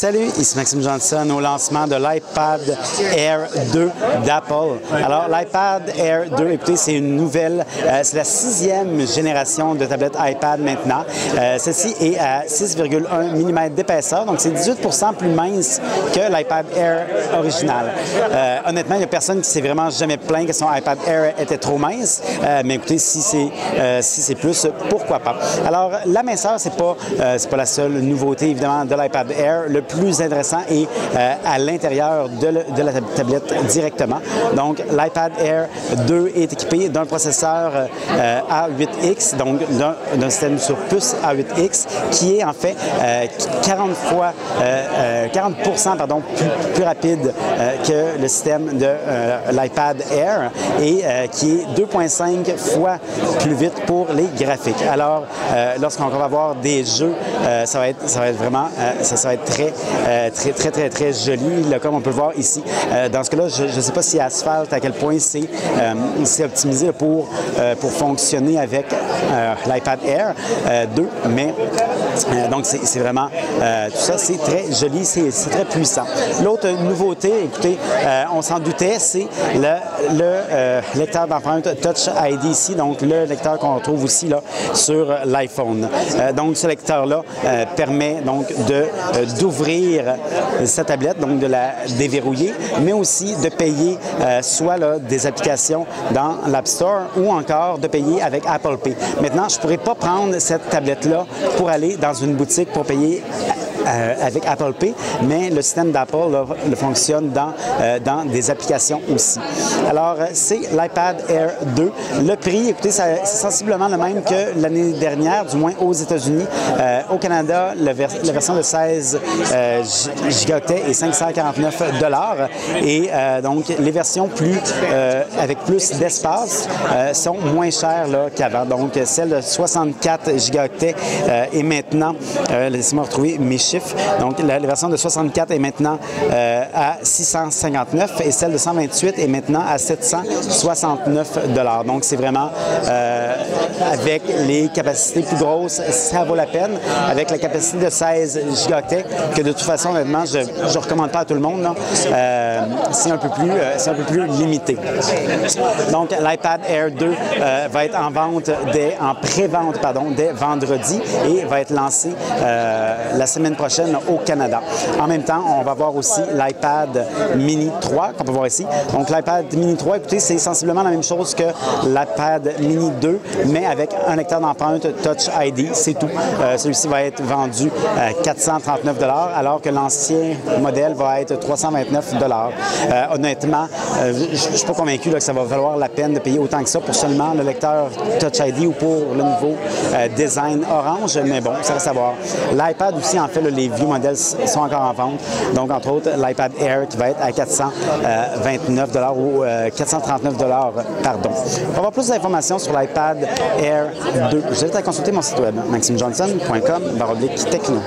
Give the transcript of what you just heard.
Salut, ici Maxime Johnson au lancement de l'iPad Air 2 d'Apple. Alors, l'iPad Air 2, écoutez, c'est une nouvelle, c'est la 6e génération de tablettes iPad maintenant. Celle-ci est à 6,1 mm d'épaisseur, donc c'est 18 % plus mince que l'iPad Air original. Honnêtement, il n'y a personne qui s'est vraiment jamais plaint que son iPad Air était trop mince, mais écoutez, si c'est plus, pourquoi pas. Alors, la minceur, c'est pas la seule nouveauté, évidemment, de l'iPad Air. Le plus intéressant est à l'intérieur de la tablette directement. Donc, l'iPad Air 2 est équipé d'un processeur A8X, donc d'un système sur puce A8X, qui est en fait 40 % plus rapide que le système de l'iPad Air et qui est 2,5 fois plus vite pour les graphiques. Alors, lorsqu'on va avoir des jeux, ça va être vraiment très joli, là, comme on peut le voir ici. Dans ce cas-là, je ne sais pas si Asphalt, à quel point c'est optimisé pour fonctionner avec l'iPad Air 2, mais donc c'est vraiment tout ça, c'est très joli, c'est très puissant. L'autre nouveauté, écoutez, on s'en doutait, c'est le lecteur d'empreintes Touch ID ici, donc le lecteur qu'on retrouve aussi là sur l'iPhone. Donc ce lecteur-là permet donc d'ouvrir sa tablette, donc de la déverrouiller, mais aussi de payer soit là, des applications dans l'App Store ou encore de payer avec Apple Pay. Maintenant, je ne pourrais pas prendre cette tablette-là pour aller dans une boutique pour payer avec Apple Pay, mais le système d'Apple fonctionne dans des applications aussi. Alors, c'est l'iPad Air 2. Le prix, écoutez, c'est sensiblement le même que l'année dernière, du moins aux États-Unis. Au Canada, la version de 16 gigaoctets est 549 $ et donc les versions avec plus d'espace sont moins chères qu'avant. Donc, celle de 64 gigaoctets est maintenant, laissez-moi retrouver mes chiffres. Donc, la version de 64 est maintenant à 659 et celle de 128 est maintenant à 769 $. Donc, c'est vraiment avec les capacités plus grosses, ça vaut la peine. Avec la capacité de 16 gigaoctets, que de toute façon, honnêtement, je ne recommande pas à tout le monde, c'est un peu plus limité. Donc, l'iPad Air 2 va être en pré-vente dès vendredi et va être lancé la semaine prochaine au Canada. En même temps, on va voir aussi l'iPad Mini 3 qu'on peut voir ici. Donc, l'iPad Mini 3, écoutez, c'est sensiblement la même chose que l'iPad Mini 2, mais avec un lecteur d'empreintes Touch ID, c'est tout. Celui-ci va être vendu à 439 $, alors que l'ancien modèle va être 329 $. Honnêtement, je ne suis pas convaincu que ça va valoir la peine de payer autant que ça pour seulement le lecteur Touch ID ou pour le nouveau design orange, mais bon, ça reste à voir. L'iPad aussi, en fait, les vieux modèles sont encore en vente. Donc, entre autres, l'iPad Air qui va être à 429 $ ou 439 $, pardon. Pour avoir plus d'informations sur l'iPad Air 2, je vous invite à consulter mon site web, maximejohnson.com/techno.